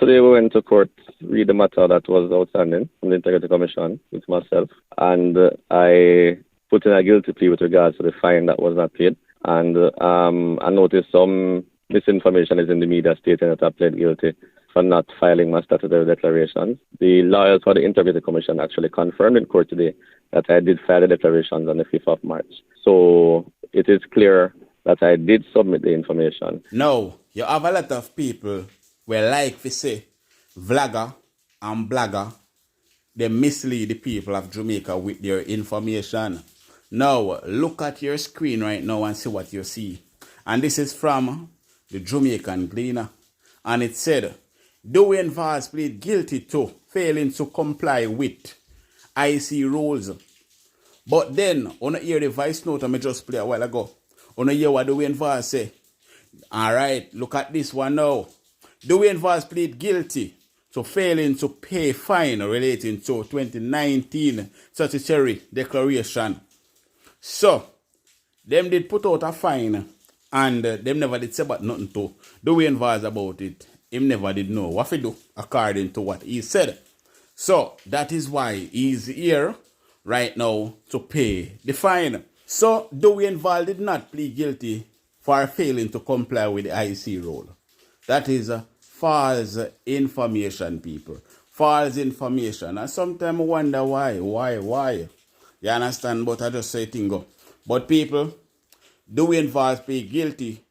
Today we went to court, read the matter that was outstanding from the Integrity Commission with myself, and I put in a guilty plea with regards to the fine that was not paid. And I noticed some misinformation is in the media stating that I pled guilty for not filing my statutory declarations. The lawyers for the Integrity Commission actually confirmed in court today that I did file the declarations on the 5th of March. So it is clear that I did submit the information. Now, you have a lot of people where like we say, vlogger and blogger, they mislead the people of Jamaica with their information. Now, look at your screen right now and see what you see. And this is from the Jamaican Gleaner. And it said, Dwayne Vaz plead guilty to failing to comply with IC rules. But then, on hear the voice note I just played a while ago. On hear what Dwayne Vaz say. Alright, look at this one now. Dwayne Vaz plead guilty to failing to pay fine relating to 2019 statutory declaration. So, them did put out a fine and them never did say about nothing to Dwayne Vaz about it. Him never did know what to do according to what he said. So, that is why he's here right now to pay the fine. So, Dwayne Vaz did not plead guilty for failing to comply with the IC rule. That is false information, people. False information. And sometimes I wonder why. You understand? But I just say tingo. But people, Dwayne Vaz plead guilty.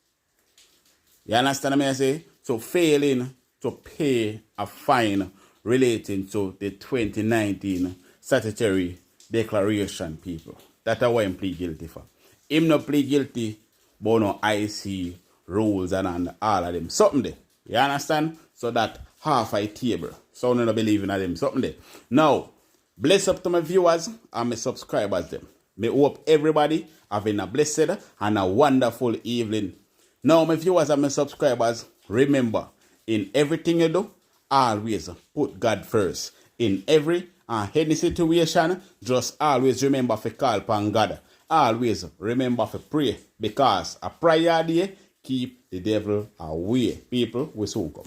You understand what I say? So failing to pay a fine relating to the 2019 statutory declaration, people. That's what I'm plead guilty for. Him not plead guilty, but no IC rules and all of them. Something there. You understand? So that half a table. So I don't believe in them. Something there. Now, bless up to my viewers and my subscribers them. Me hope everybody having a blessed and a wonderful evening. Now, my viewers and my subscribers, remember, in everything you do, always put God first. In every and any situation, just always remember to call upon God. Always remember to pray, because a prayer day keep the devil away. People, we soon come.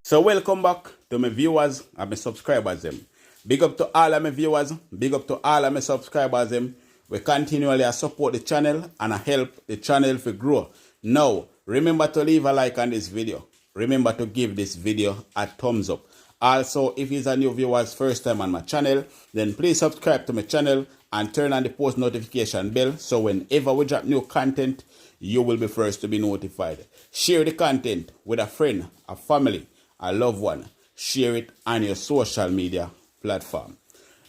So welcome back to my viewers and my subscribers them. Big up to all of my viewers, big up to all of my subscribers them. We continually support the channel and help the channel to grow. Now, remember to leave a like on this video. Remember to give this video a thumbs up. Also, if it's a new viewer's first time on my channel, then please subscribe to my channel and turn on the post notification bell, so whenever we drop new content, you will be first to be notified. Share the content with a friend, a family, a loved one. Share it on your social media platform.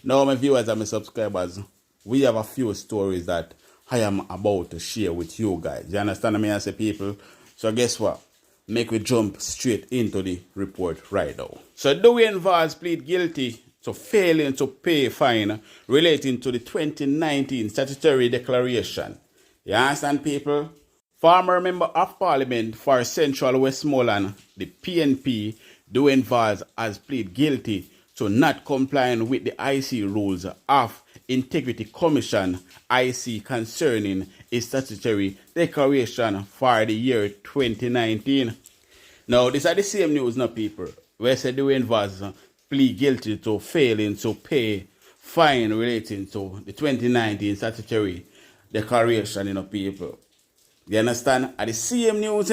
Now, my viewers and my subscribers, we have a few stories that I am about to share with you guys. You understand me, I say, people? So guess what? Make we jump straight into the report right now. So Dwayne Vaz plead guilty to failing to pay fine relating to the 2019 statutory declaration. You understand, people? Former Member of Parliament for Central Westmoreland, the PNP, Dwayne Vaz has pleaded guilty to not complying with the IC rules of Integrity Commission IC concerning a statutory declaration for the year 2019. Now, these are the same news now, people, where said Dwayne Vaz plead guilty to failing to pay fine relating to the 2019 statutory declaration, people. You understand? Are the same news,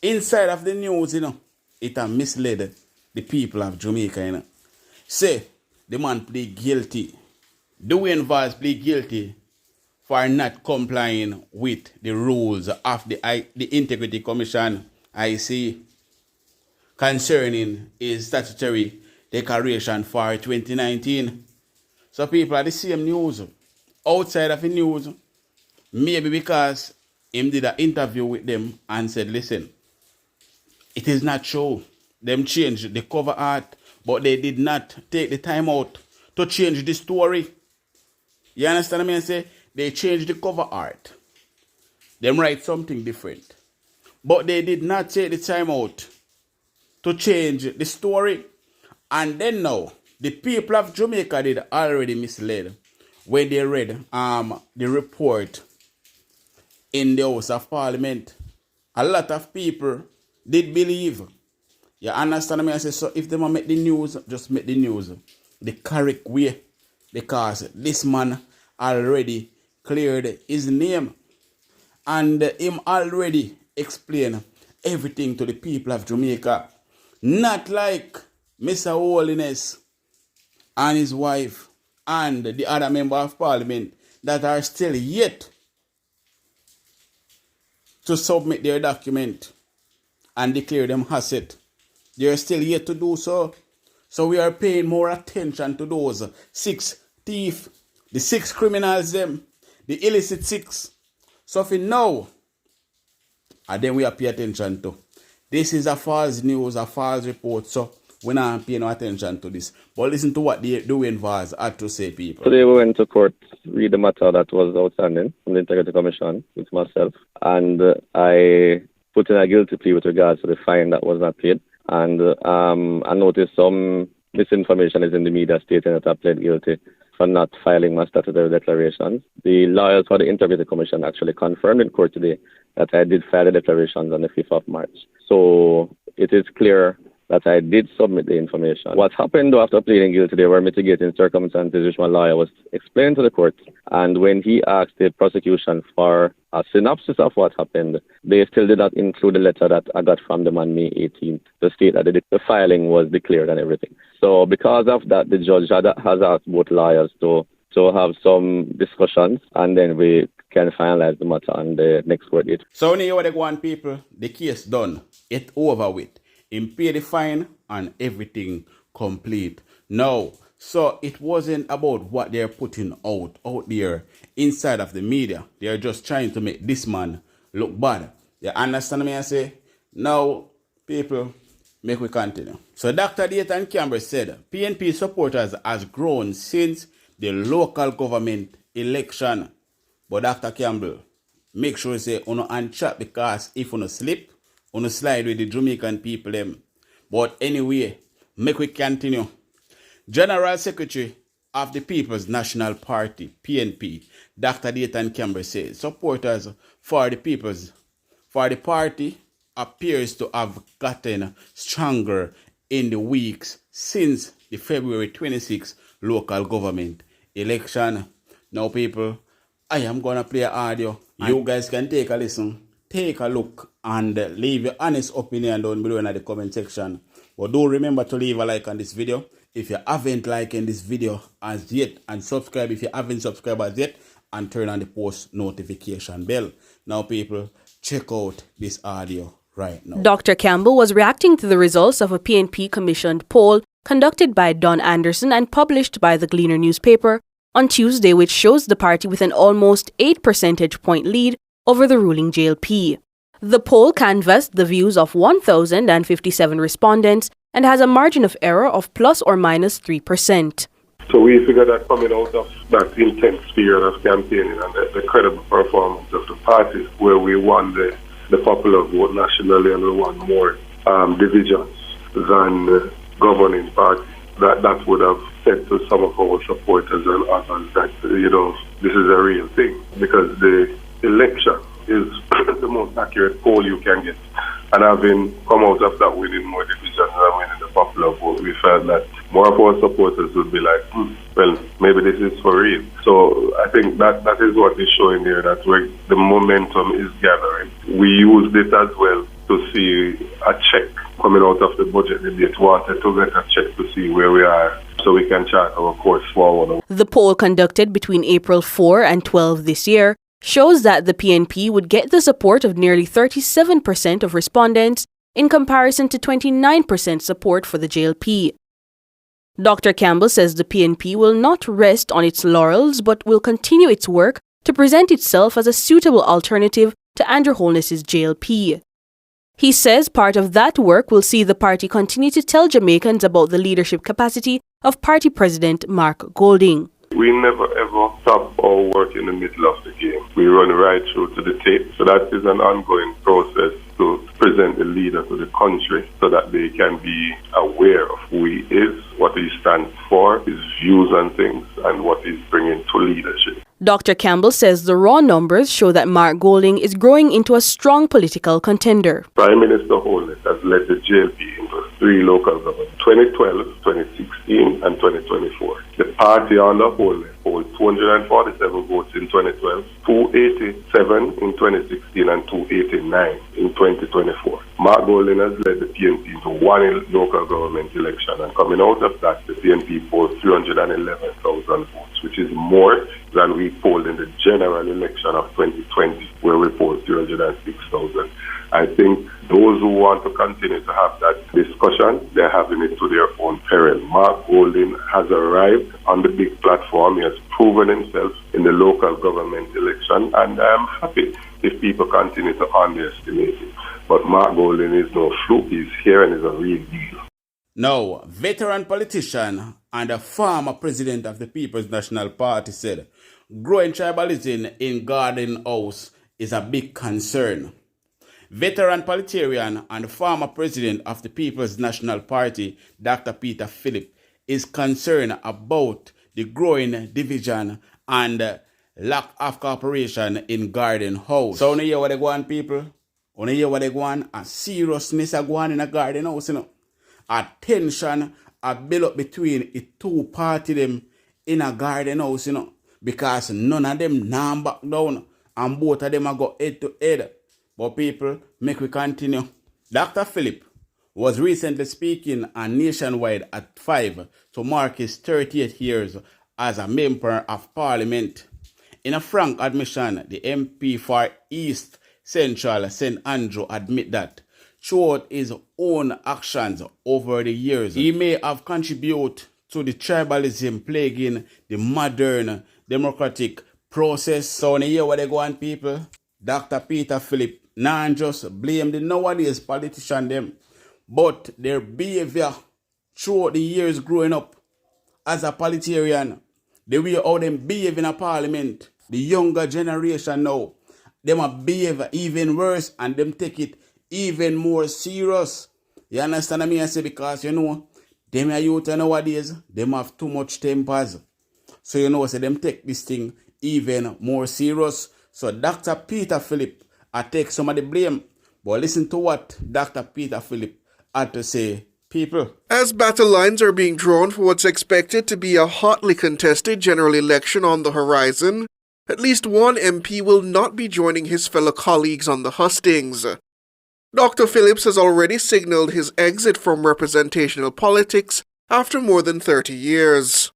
Inside of the news, it has misled the people of Jamaica, Say, the man plead guilty. Dwayne Vaz plead guilty for not complying with the rules of the Integrity Commission IC concerning his statutory declaration for 2019. So people are the same news. Outside of the news, maybe because him did an interview with them and said, listen, it is not true. Them changed the cover art, but they did not take the time out to change the story. You understand me? I say they changed the cover art. Them write something different. But they did not take the time out to change the story. And then now, The people of Jamaica did already misled when they read the report in the House of Parliament. A lot of people did believe. You understand me? I say, so if they want to make the news, just make the news the correct way. Because this man already cleared his name. And him already explained everything to the people of Jamaica. Not like Mr. Holiness and his wife and the other member of parliament that are still yet to submit their document and declare them asset. They are still yet to do so. So we are paying more attention to those 6 thieves, the 6 criminals, them, the illicit 6. So for now, and then we are paying attention to. This is a false news, a false report, so we're not paying no attention to this. But listen to what the Dwayne Vaz had to say, people. Today we went to court, read the matter that was outstanding from the Integrity Commission with myself, and I put in a guilty plea with regards to the fine that was not paid. And I noticed some misinformation is in the media stating that I pled guilty for not filing my statutory declarations. The lawyers for the Integrity Commission actually confirmed in court today that I did file the declarations on the 5th of March. So it is clear that I did submit the information. What happened after pleading guilty, there were mitigating circumstances which my lawyer was explaining to the court. And when he asked the prosecution for a synopsis of what happened, they still did not include the letter that I got from them on May 18th to state that the filing was declared and everything. So because of that, the judge has asked both lawyers to have some discussions, and then we can finalize the matter on the next court date. So when you want people, the case done, it over with. Him pay the fine and everything complete. No, so it wasn't about what they're putting out there inside of the media. They're just trying to make this man look bad. You understand me? I say, now, people, make we continue. So Dr. Dayton Campbell said, PNP supporters has grown since the local government election. But Dr. Campbell, make sure you say, uno and chat, because if uno slip, uno slide with the Jamaican people them. But anyway, make we continue. General Secretary of the People's National Party, PNP, Dr. Dayton Campbell says, supporters for the party appears to have gotten stronger in the weeks since the February 26 local government election. Now, people, I am going to play an audio. You guys can take a listen, take a look, and leave your honest opinion down below in the comment section. But do remember to leave a like on this video if you haven't liked this video as yet, and subscribe if you haven't subscribed as yet, and turn on the post notification bell. Now, people, check out this audio right now. Dr. Campbell was reacting to the results of a PNP commissioned poll conducted by Don Anderson and published by the Gleaner newspaper on Tuesday, which shows the party with an almost 8 percentage point lead over the ruling JLP. The poll canvassed the views of 1,057 respondents and has a margin of error of plus or minus 3%. So we figured that coming out of that intense period of campaigning and the credible performance of the party, where we won the popular vote nationally and we won more divisions than the governing party, that would have said to some of our supporters and others that, this is a real thing, because the election is the most accurate poll you can get. And having come out of that winning more divisions and winning the popular vote, we felt that more of our supporters would be like, well, maybe this is for real. So I think that is what is showing there, that the momentum is gathering. We used it as well to see a check coming out of the budget debate. Wanted to get a check to see where we are so we can chart our course forward. The poll conducted between April 4 and 12 this year shows that the PNP would get the support of nearly 37% of respondents in comparison to 29% support for the JLP. Dr. Campbell says the PNP will not rest on its laurels but will continue its work to present itself as a suitable alternative to Andrew Holness's JLP. He says part of that work will see the party continue to tell Jamaicans about the leadership capacity of party president Mark Golding. We never ever stop our work in the middle of the game. We run right through to the tape. So that is an ongoing process to present the leader to the country so that they can be aware of who he is, what he stands for, his views on things, and what he's bringing to leadership. Dr. Campbell says the raw numbers show that Mark Golding is growing into a strong political contender. Prime Minister Holness has led the JLP into 3 local governments, 2012, 2016, and 2024. The party under Holness polled 247 votes in 2012, 287 in 2016, and 289 in 2024. Mark Golding has led the PNP into 1 local government election, and coming out of that, the PNP polled 311,000 votes, which is more than we polled in the general election of 2020, where we polled 306,000. I think those who want to continue to have that discussion, they're having it to their own peril. Mark Golding has arrived on the big platform. He has proven himself in the local government election, and I'm happy if people continue to underestimate him. But Mark Golding is no fluke. He's here and is a real deal. Now, veteran politician and a former president of the People's National Party said, growing tribalism in Garden House is a big concern. Veteran politician and former president of the People's National Party, Dr. Peter Phillip, is concerned about the growing division and lack of cooperation in Garden House. So, you hear what they go on, people? You hear what they go on? A seriousness go on in a Garden House, you know? A tension a build up between the 2 parties them in a Garden House, you know? Because none of them now back down and both of them are go head to head. But people, make we continue. Dr. Phillip was recently speaking on Nationwide at 5 to mark his 38 years as a member of Parliament. In a frank admission, the MP for East Central St. Andrew admit that throughout his own actions over the years, he may have contributed to the tribalism plaguing the modern democratic process. So when you hear what they go on, people, Dr. Peter Phillip not just blame the nowadays politician them, but their behavior throughout the years growing up as a politician, the way how them behave in a parliament, the younger generation now, them a behave even worse and them take it even more serious. You understand what I say? Because you know, them a youth nowadays, them have too much tempers. So you know, so them take this thing even more serious. So Dr. Peter Phillip, I take some of the blame, but listen to what Dr. Peter Phillip had to say, people. As battle lines are being drawn for what's expected to be a hotly contested general election on the horizon, at least one MP will not be joining his fellow colleagues on the hustings. Dr. Phillips has already signaled his exit from representational politics after more than 30 years.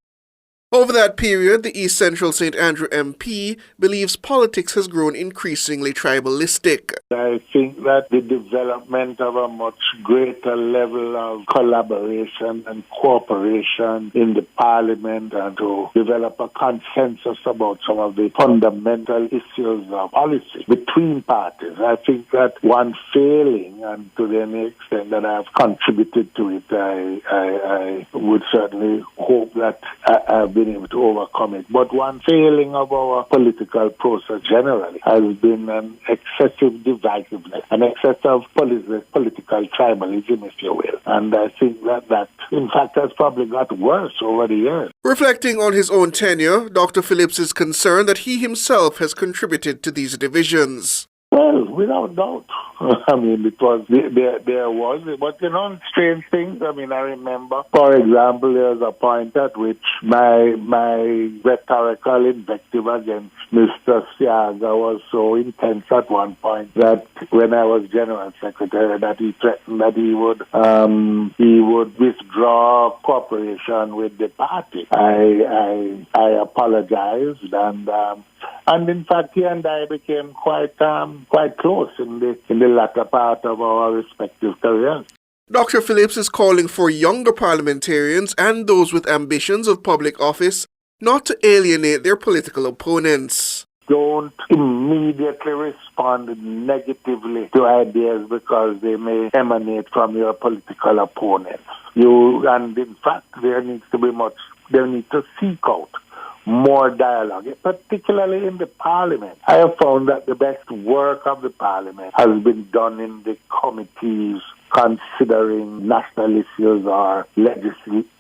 Over that period, the East Central St. Andrew MP believes politics has grown increasingly tribalistic. I think that the development of a much greater level of collaboration and cooperation in the parliament and to develop a consensus about some of the fundamental issues of policy between parties. I think that one failing, and to the extent that I have contributed to it, I would certainly hope that I've been able to overcome it. But one failing of our political process generally has been an excessive divisiveness, an excessive political tribalism, if you will. And I think that in fact, has probably got worse over the years. Reflecting on his own tenure, Dr. Phillips is concerned that he himself has contributed to these divisions. Well, without doubt. I mean, because there was, but you know, strange things. I mean, I remember, for example, there's a point at which my rhetorical invective against Mr. Siaga was so intense at one point that when I was General Secretary, that he threatened that he would withdraw cooperation with the party. I apologized, and in fact, he and I became quite close in the latter part of our respective careers. Dr. Phillips is calling for younger parliamentarians and those with ambitions of public office not to alienate their political opponents. Don't immediately respond negatively to ideas because they may emanate from your political opponents. And in fact, they need to seek out more dialogue, particularly in the parliament. I have found that the best work of the parliament has been done in the committees considering national issues or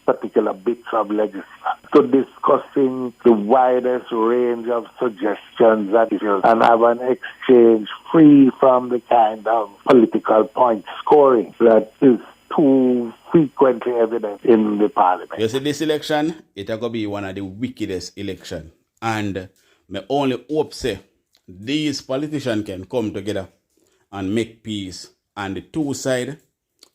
particular bits of legislation, to discussing the widest range of suggestions and issues, and have an exchange free from the kind of political point scoring that is too frequently evident in the parliament. You see, this election, it's going to be one of the wickedest elections. And my only hope say these politicians can come together and make peace on the two sides,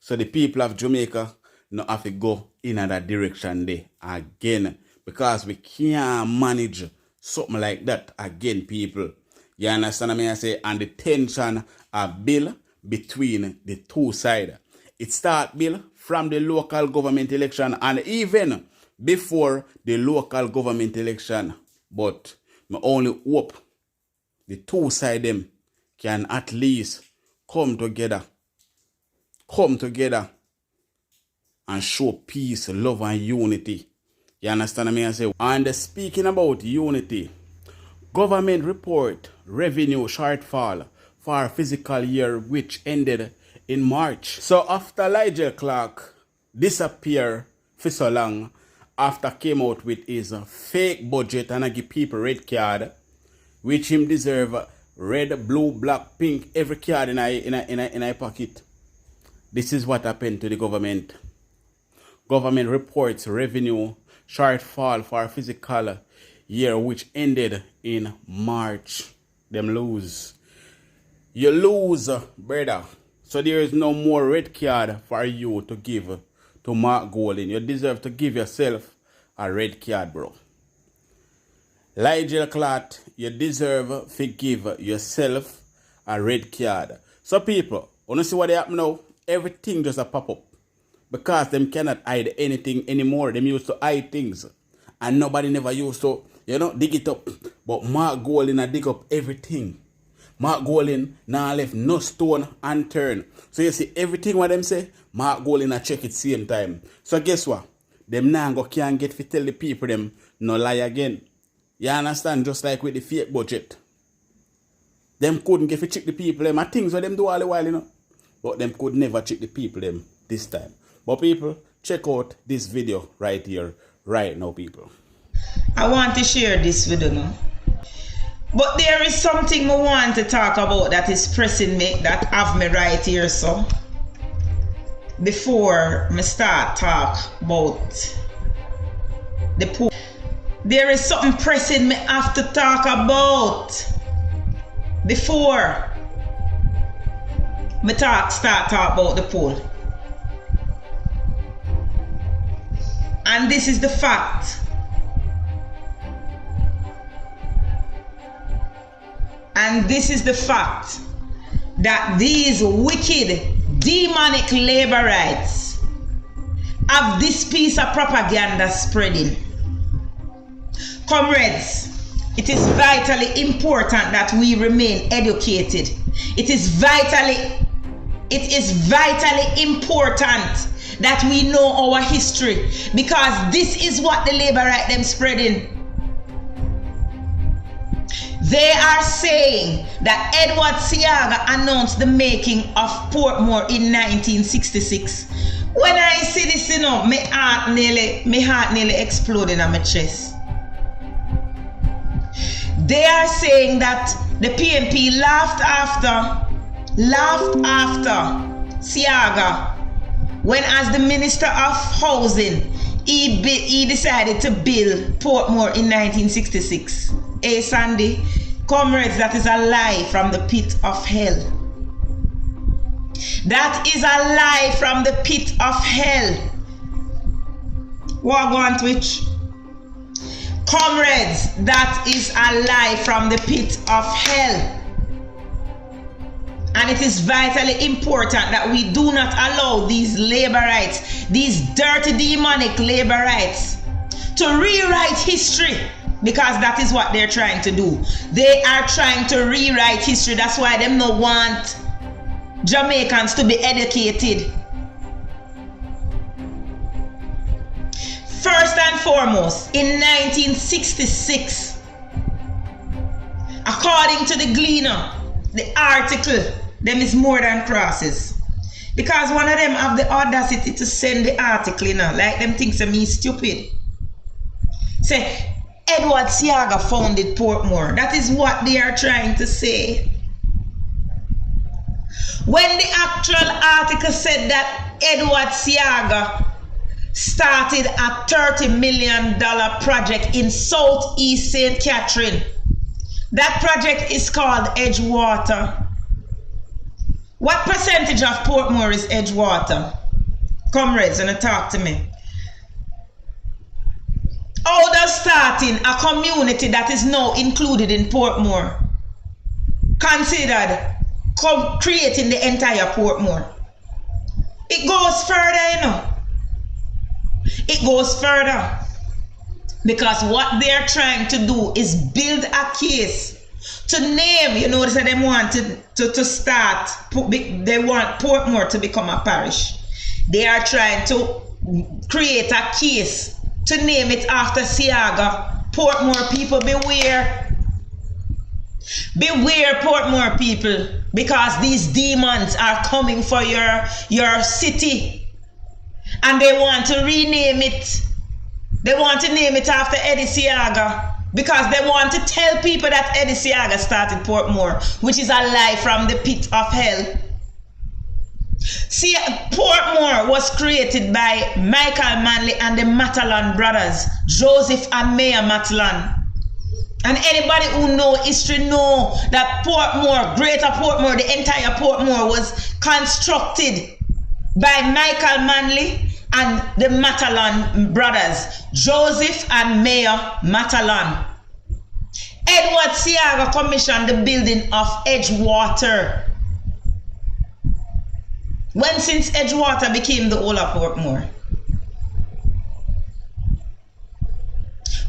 so the people of Jamaica not have to go in that direction there again, because we can't manage something like that again, people. You understand me? I say, and the tension are built between the two sides. It start built from the local government election and even before the local government election. But my only hope the two sides them can at least come together and show peace, love, and unity. You understand me? I say, and speaking about unity, government report revenue shortfall for fiscal year which ended in March. So after Nigel Clark disappeared for so long, after came out with his fake budget and I give people red card, which him deserve red, blue, black, pink, every card in a pocket. This is what happened to the government. Government reports revenue shortfall for fiscal year which ended in March. Them lose. You lose, brother. So there is no more red card for you to give to Mark Golden. You deserve to give yourself a red card, bro. Nigel Clark, you deserve to give yourself a red card. So people, want to see what they happen now? Everything just a pop up. Because them cannot hide anything anymore. Them used to hide things. And nobody never used to, dig it up. But Mark Golden dig up everything. Mark Golden now left no stone unturned. So you see, everything what them say, Mark Golden check it same time. So guess what? Them now can't get to tell the people them no lie again. You understand? Just like with the fake budget. Them couldn't get to check the people them. And things what them do all the while, But them could never check the people them this time. But people, check out this video right here, right now, people. I want to share this with you now. But there is something I want to talk about that is pressing me, that have me right here, so. Before me start talk about the poor. There is something pressing me have to talk about before me start talk about the poll. And this is the fact. And this is the fact that these wicked, demonic labor rights have this piece of propaganda spreading. Comrades, it is vitally important that we remain educated. It is vitally important that we know our history, because this is what the labor right them spreading. They are saying that Edward Seaga announced the making of Portmore in 1966. When I see this, my heart nearly exploded in my chest. They are saying that the PNP laughed after Seaga when, as the Minister of Housing, he decided to build Portmore in 1966. Hey Sandy, comrades, that is a lie from the pit of hell. That is a lie from the pit of hell. What on Twitch? Comrades, that is a lie from the pit of hell. And it is vitally important that we do not allow these labor rights, these dirty demonic labor rights, to rewrite history. Because that is what they're trying to do. They are trying to rewrite history. That's why they don't want Jamaicans to be educated. First and foremost, in 1966, according to the Gleaner, the article, them is more than crosses. Because one of them have the audacity to send the article, like them thinks of me stupid. Say, Edward Seaga founded Portmore. That is what they are trying to say. When the actual article said that Edward Seaga started a $30 million project in Southeast St. Catherine, that project is called Edgewater. What percentage of Portmore is Edgewater? Comrades, and talk to me. How does starting a community that is now included in Portmore considered creating the entire Portmore? It goes further, It goes further. Because what they're trying to do is build a case to name, they say they want to start, they want Portmore to become a parish. They are trying to create a case to name it after Seaga. Portmore people, beware. Beware, Portmore people, because these demons are coming for your city. And they want to rename it. They want to name it after Eddie Seaga. Because they want to tell people that Eddie Seaga started Portmore, which is a lie from the pit of hell. See, Portmore was created by Michael Manley and the Matalan brothers, Joseph and Mayor Matalan. And anybody who know history know that Portmore, Greater Portmore, the entire Portmore was constructed by Michael Manley and the Matalan brothers, Joseph and Mayor Matalan. Edward Seaga commissioned the building of Edgewater. When since Edgewater became the whole of Portmore.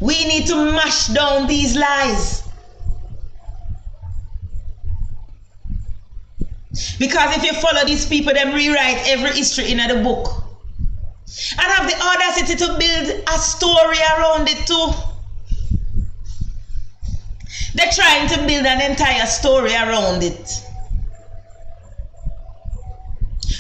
We need to mash down these lies. Because if you follow these people, them rewrite every history in the book. And have the audacity to build a story around it too. They're trying to build an entire story around it.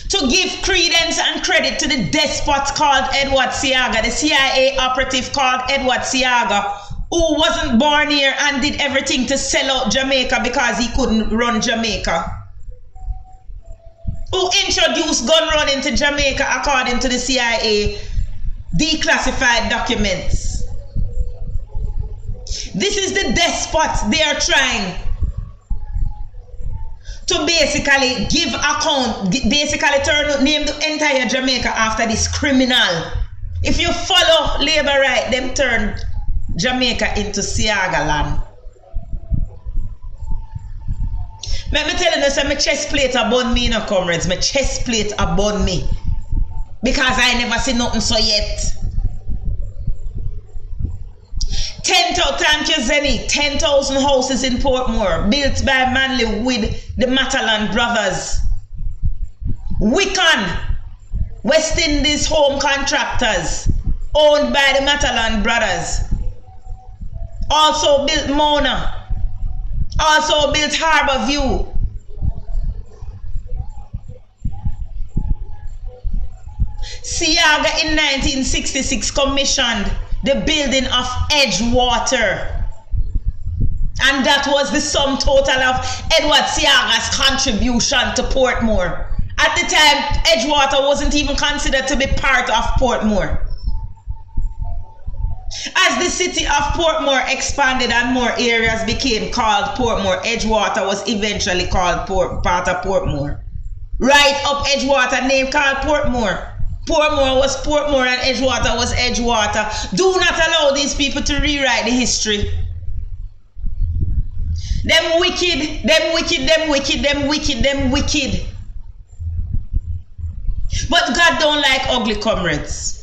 To give credence and credit to the despot called Edward Seaga, the CIA operative called Edward Seaga, who wasn't born here and did everything to sell out Jamaica because he couldn't run Jamaica. Who introduced gun running to Jamaica according to the CIA declassified documents. This is the despot they are trying to basically give account, name the entire Jamaica after this criminal. If you follow labor right, them turn Jamaica into Seaga land. Let me tell you this, my chest plate abon me, comrades. My chest plate abon me. Because I never see nothing so yet. 10,000 houses in Portmore, built by Manley with the Matalan brothers. Wiccan, West Indies home contractors, owned by the Matalan brothers. Also built Mona. Also built Harbour View. Seaga in 1966 commissioned the building of Edgewater. And that was the sum total of Edward Seaga's contribution to Portmore. At the time, Edgewater wasn't even considered to be part of Portmore. As the city of Portmore expanded and more areas became called Portmore, Edgewater was eventually called part of Portmore. Right up Edgewater, name called Portmore. Portmore was Portmore and Edgewater was Edgewater. Do not allow these people to rewrite the history. Them wicked, them wicked, them wicked, them wicked, them wicked. But God don't like ugly comrades.